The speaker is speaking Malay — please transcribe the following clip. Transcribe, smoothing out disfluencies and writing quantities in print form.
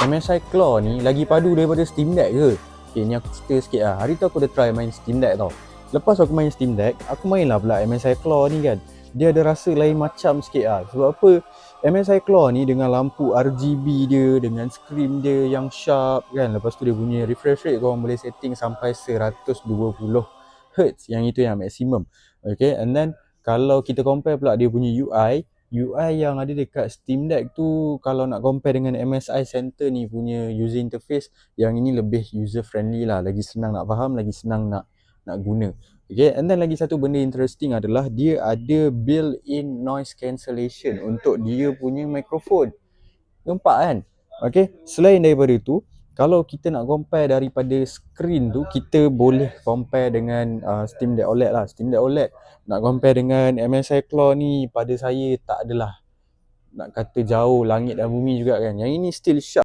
MSI Claw ni lagi padu daripada Steam Deck ke? Okay, ni aku cerita sikit lah. Hari tu aku dah try main Steam Deck tau. Lepas aku main Steam Deck, aku main lah pula MSI Claw ni kan. Dia ada rasa lain macam sikit lah. Sebab apa? MSI Claw ni dengan lampu RGB dia, dengan screen dia yang sharp kan. Lepas tu dia punya refresh rate korang boleh setting sampai 120Hz. Yang itu yang maksimum. Okay, and then kalau kita compare pula dia punya UI yang ada dekat Steam Deck tu, kalau nak compare dengan MSI Center ni punya user interface, yang ini lebih user friendly lah, lagi senang nak faham, lagi senang nak guna. Okay, and then lagi satu benda interesting adalah dia ada built-in noise cancellation untuk dia punya mikrofon. Nampak kan? Okay, selain daripada tu, kalau kita nak compare daripada screen tu, kita boleh compare dengan Steam Deck OLED lah. Steam Deck OLED nak compare dengan MSI Claw ni, pada saya tak adalah nak kata jauh langit dan bumi juga kan. Yang ini still sharp.